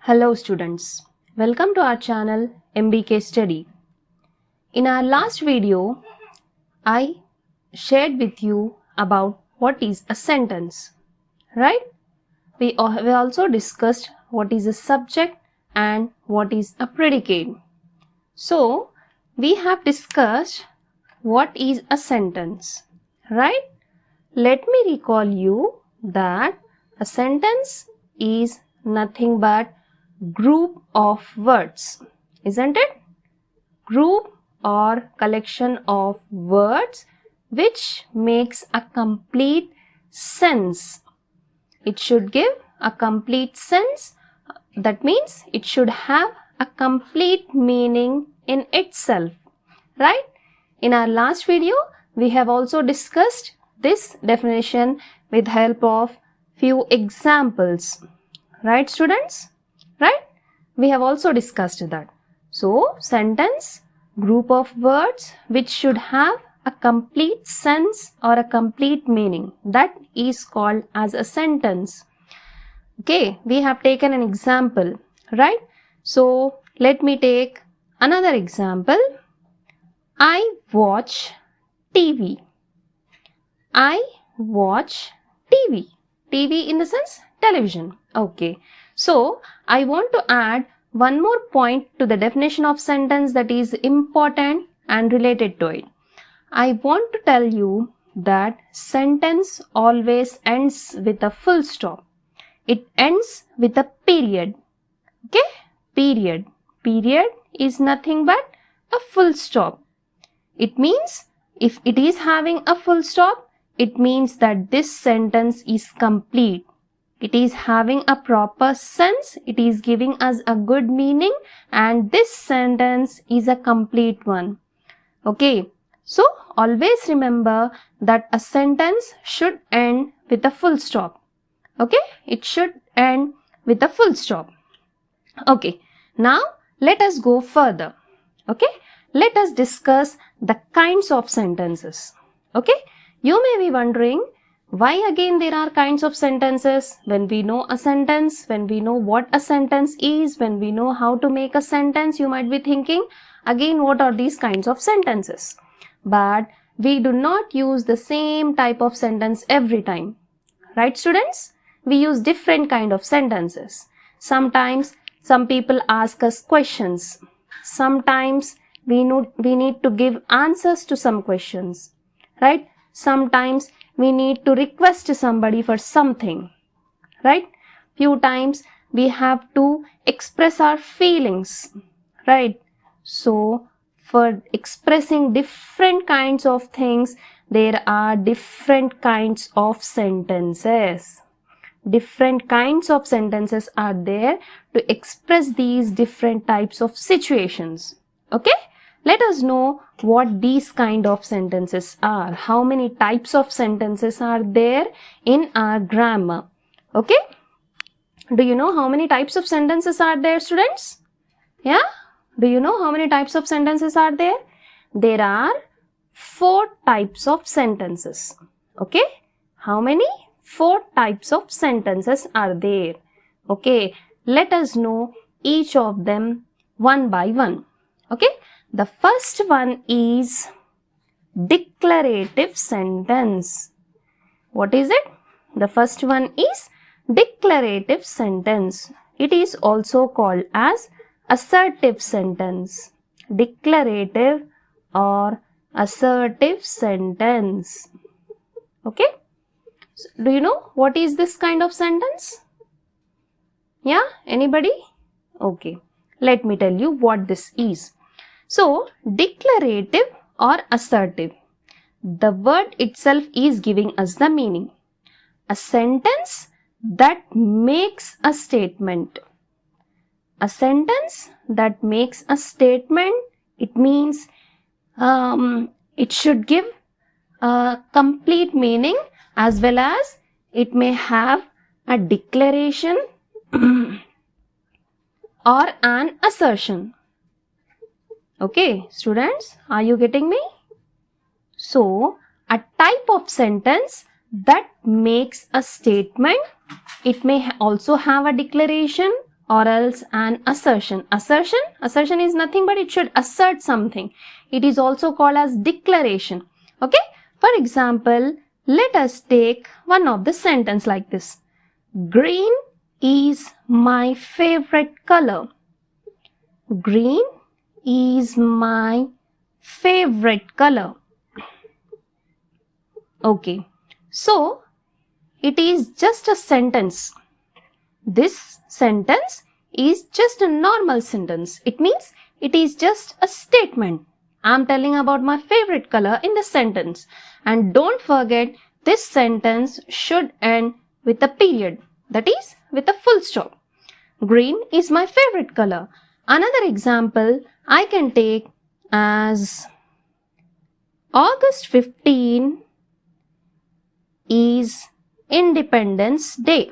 Hello students, welcome to our channel MBK Study. In our last video, I shared with you about what is a sentence, right? We also discussed what is a subject and what is a predicate. So, we have discussed what is a sentence, right? Let me recall you that a sentence is nothing but group of words, isn't it? Group or collection of words which makes a complete sense. It should give a complete sense. That means it should have a complete meaning in itself, right? In our last video, we have also discussed this definition with help of few examples, right students? Right? We have also discussed that. So, sentence, group of words which should have a complete sense or a complete meaning. That is called as a sentence. Okay, we have taken an example, right? So, let me take another example. I watch TV. I watch TV. TV in the sense television. Okay. So, I want to add one more point to the definition of sentence that is important and related to it. I want to tell you that sentence always ends with a full stop. It ends with a period. Okay? Period. Period is nothing but a full stop. It means if it is having a full stop, it means that this sentence is complete. It is having a proper sense, it is giving us a good meaning, and this sentence is a complete one. Okay, so always remember that a sentence should end with a full stop. Okay, it should end with a full stop. Okay, now let us go further. Okay, let us discuss the kinds of sentences. Okay, you may be wondering, why again there are kinds of sentences? When we know a sentence, when we know what a sentence is, when we know how to make a sentence, you might be thinking, again what are these kinds of sentences? But we do not use the same type of sentence every time. Right students? We use different kind of sentences. Sometimes some people ask us questions. Sometimes we need to give answers to some questions. Right? Sometimes we need to request somebody for something, right? Few times we have to express our feelings, right? So, for expressing different kinds of things, there are different kinds of sentences. Different kinds of sentences are there to express these different types of situations, okay? Let us know what these kind of sentences are. How many types of sentences are there in our grammar? Okay? Do you know how many types of sentences are there, students? Yeah? Do you know how many types of sentences are there? There are 4 types of sentences. Okay? How many? 4 types of sentences are there. Okay? Let us know each of them one by one. Okay? The first one is declarative sentence. What is it? The first one is declarative sentence. It is also called as assertive sentence. Declarative or assertive sentence. Okay? So, do you know what is this kind of sentence? Yeah? Anybody? Okay. Let me tell you what this is. So, declarative or assertive, the word itself is giving us the meaning. A sentence that makes a statement. A sentence that makes a statement, it means it should give a complete meaning as well as it may have a declaration or an assertion. Okay, students, are you getting me? So, a type of sentence that makes a statement, it may also have a declaration or else an assertion. Assertion is nothing but it should assert something. It is also called as declaration. Okay. For example, let us take one of the sentence like this. Green is my favorite color. Green is my favorite color. Okay. So, it is just a sentence. This sentence is just a normal sentence. It means it is just a statement. I am telling about my favorite color in the sentence. And don't forget, this sentence should end with a period. That is, with a full stop. Green is my favorite color. Another example I can take as August 15 is Independence Day.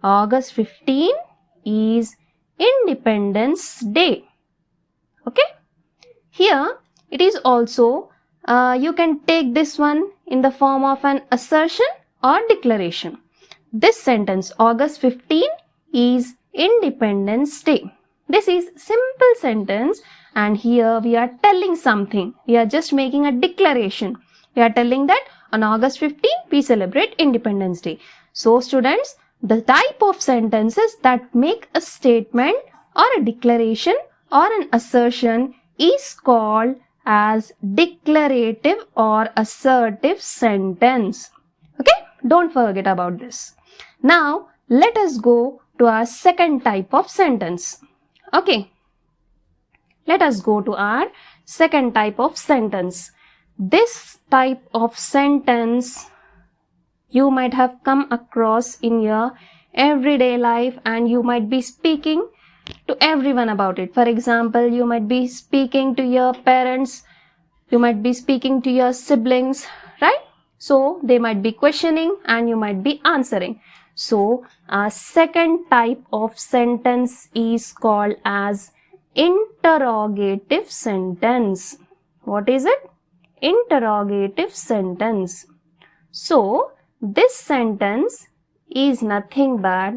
August 15 is Independence Day. Okay. Here it is also, you can take this one in the form of an assertion or declaration. This sentence, August 15 is Independence Day. This is simple sentence and here we are telling something. We are just making a declaration. We are telling that on August 15 we celebrate Independence Day. So students, the type of sentences that make a statement or a declaration or an assertion is called as declarative or assertive sentence. Okay, don't forget about this. Now, let us go to our second type of sentence. Okay, let us go to our second type of sentence. This type of sentence you might have come across in your everyday life and you might be speaking to everyone about it. For example, you might be speaking to your parents, you might be speaking to your siblings, right? So, they might be questioning and you might be answering. So, a second type of sentence is called as interrogative sentence. What is it? Interrogative sentence. So, this sentence is nothing but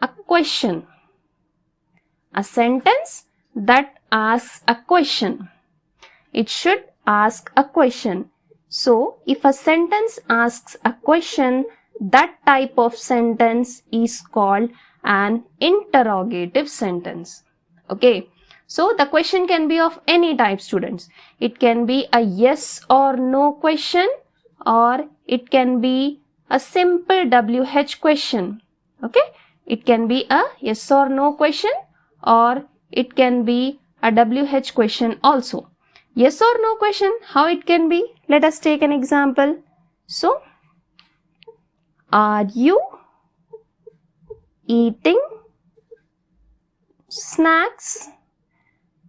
a question. A sentence that asks a question. It should ask a question. So, if a sentence asks a question, that type of sentence is called an interrogative sentence. Okay. So, the question can be of any type, students. It can be a yes or no question or it can be a simple WH question. Okay. It can be a yes or no question or it can be a WH question also. Yes or no question, how it can be? Let us take an example. So, are you eating snacks?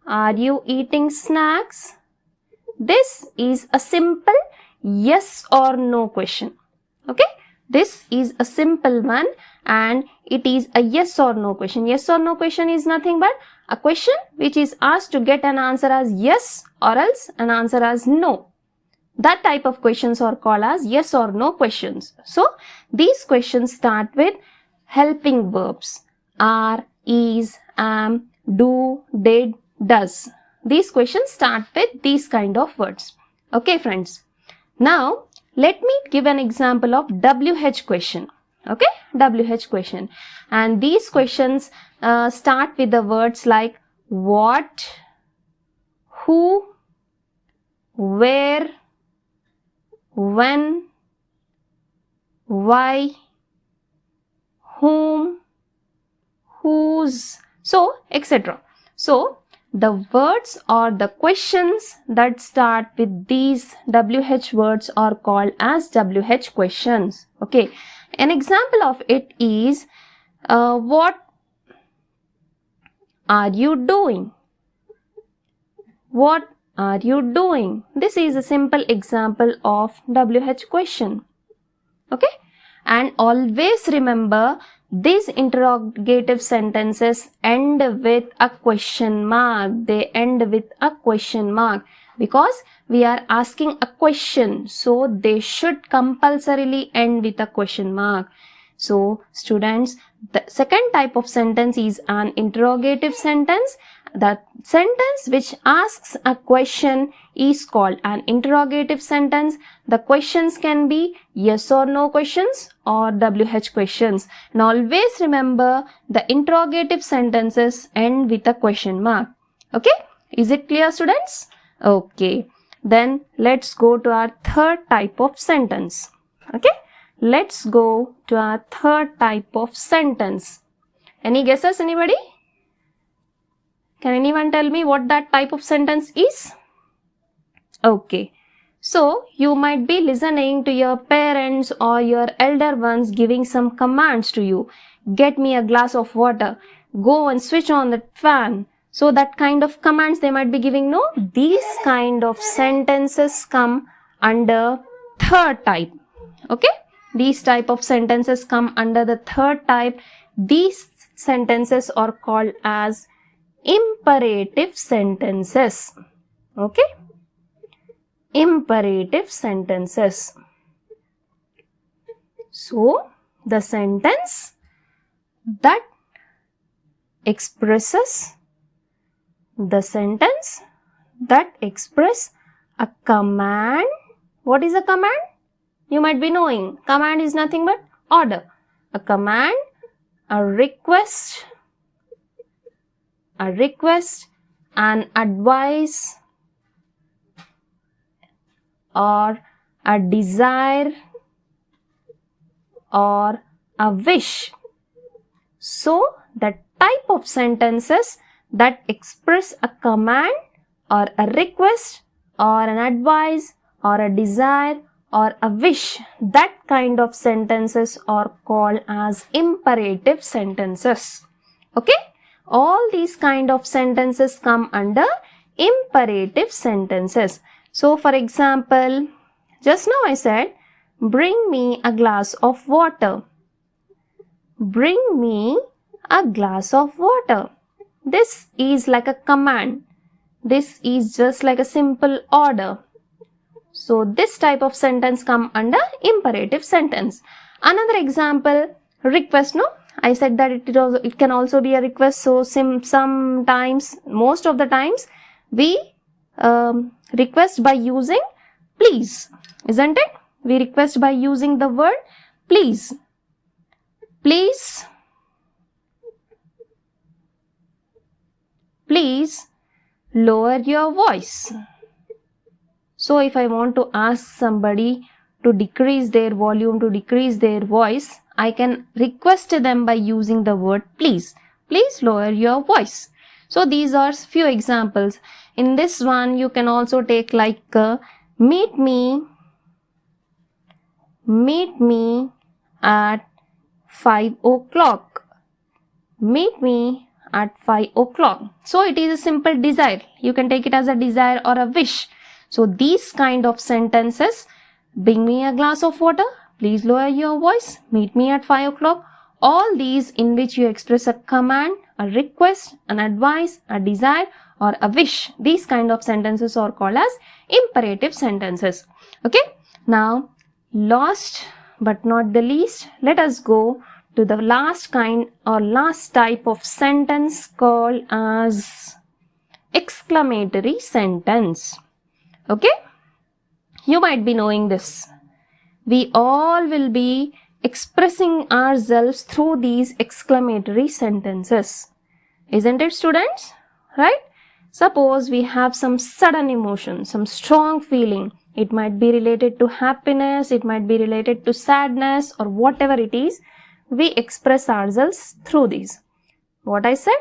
Are you eating snacks? This is a simple yes or no question. Okay. This is a simple one and it is a yes or no question. Yes or no question is nothing but a question which is asked to get an answer as yes or else an answer as no. That type of questions are called as yes or no questions. So, these questions start with helping verbs. Are, is, am, do, did, does. These questions start with these kind of words. Okay, friends. Now, let me give an example of WH question. Okay, WH question. And these questions start with the words like what, who, where, when, why, whom, whose, so etc. So, the words or the questions that start with these WH words are called as WH questions. Okay. An example of it is, what are you doing? What are you doing? This is a simple example of WH question. Okay. And always remember, these interrogative sentences end with a question mark. They end with a question mark because we are asking a question. So, they should compulsorily end with a question mark. So students, the second type of sentence is an interrogative sentence. The sentence which asks a question is called an interrogative sentence. The questions can be yes or no questions or WH questions. And always remember, the interrogative sentences end with a question mark. Okay? Is it clear, students? Okay. Then let's go to our third type of sentence. Okay? Let's go to our third type of sentence. Any guesses, anybody? Can anyone tell me what that type of sentence is? Okay. So, you might be listening to your parents or your elder ones giving some commands to you. Get me a glass of water. Go and switch on the fan. So, that kind of commands they might be giving, no? These kind of sentences come under third type. Okay? These type of sentences come under the third type. These sentences are called as imperative sentences. Okay? Imperative sentences. So, the sentence that expresses a command. What is a command? You might be knowing. Command is nothing but order. A command, a request, an advice, or a desire, or a wish. So, the type of sentences that express a command or a request or an advice or a desire or a wish, that kind of sentences are called as imperative sentences. Okay? All these kind of sentences come under imperative sentences. So, for example, just now I said, bring me a glass of water. Bring me a glass of water. This is like a command. This is just like a simple order. So, this type of sentence come under imperative sentence. Another example, request, no? I said that it can also be a request. So, sometimes, most of the times, we request by using please, isn't it? We request by using the word please. Please lower your voice. So, if I want to ask somebody to decrease their volume, to decrease their voice, I can request them by using the word please. Please lower your voice. So, these are few examples. In this one, you can also take like meet me at 5 o'clock. Meet me at 5 o'clock. So, it is a simple desire. You can take it as a desire or a wish. So, these kind of sentences, bring me a glass of water, please lower your voice, meet me at 5 o'clock, all these in which you express a command, a request, an advice, a desire or a wish. These kind of sentences are called as imperative sentences. Okay. Now, last but not the least, let us go to the last kind or last type of sentence called as exclamatory sentence. Okay, you might be knowing this. We all will be expressing ourselves through these exclamatory sentences. Isn't it, students? Right? Suppose we have some sudden emotion, some strong feeling. It might be related to happiness, it might be related to sadness or whatever it is. We express ourselves through these. What I said?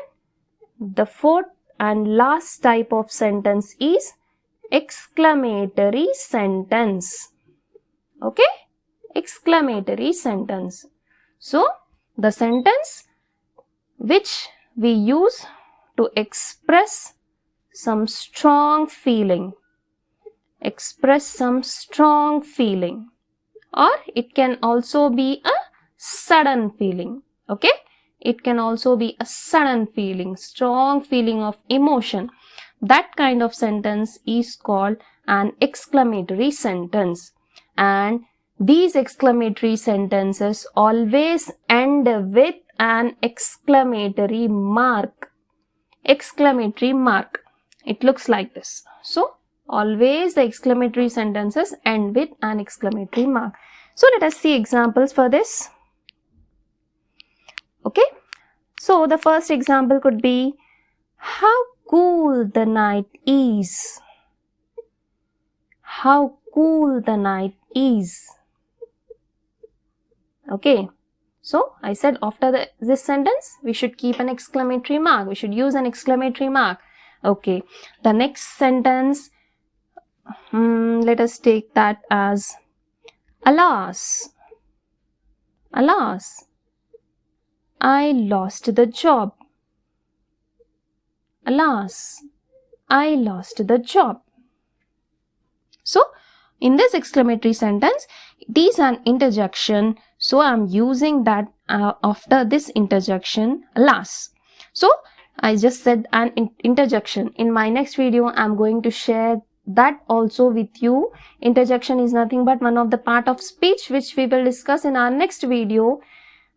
The fourth and last type of sentence is exclamatory sentence. Okay? Exclamatory sentence. So, the sentence which we use to express some strong feeling. Express some strong feeling. Or it can also be a sudden feeling. Okay? It can also be a sudden feeling, strong feeling of emotion. That kind of sentence is called an exclamatory sentence. And these exclamatory sentences always end with an exclamatory mark. Exclamatory mark. It looks like this. So, always the exclamatory sentences end with an exclamatory mark. So, let us see examples for this. Okay. So, the first example could be, how cool the night is. How cool the night is. Okay. So, I said after this sentence, we should keep an exclamatory mark. We should use an exclamatory mark. Okay. The next sentence, let us take that as, alas. Alas, I lost the job. Alas, I lost the job. So, in this exclamatory sentence, it is an interjection. So, I am using that after this interjection, alas. So, I just said an interjection. In my next video, I am going to share that also with you. Interjection is nothing but one of the part of speech which we will discuss in our next video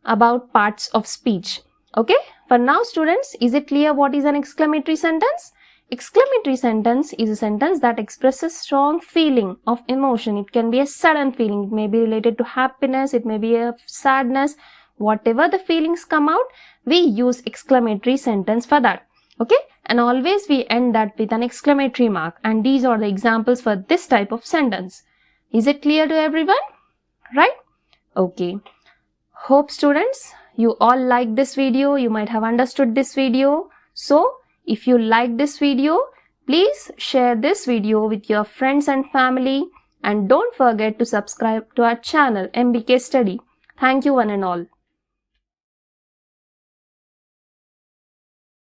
about parts of speech. Okay. For now, students, is it clear what is an exclamatory sentence? Exclamatory sentence is a sentence that expresses strong feeling of emotion. It can be a sudden feeling. It may be related to happiness. It may be a sadness. Whatever the feelings come out, we use exclamatory sentence for that. Okay. And always we end that with an exclamatory mark. And these are the examples for this type of sentence. Is it clear to everyone? Right? Okay. Hope students, you all like this video. You might have understood this video. So, if you like this video, please share this video with your friends and family. And don't forget to subscribe to our channel MBK Study. Thank you one and all.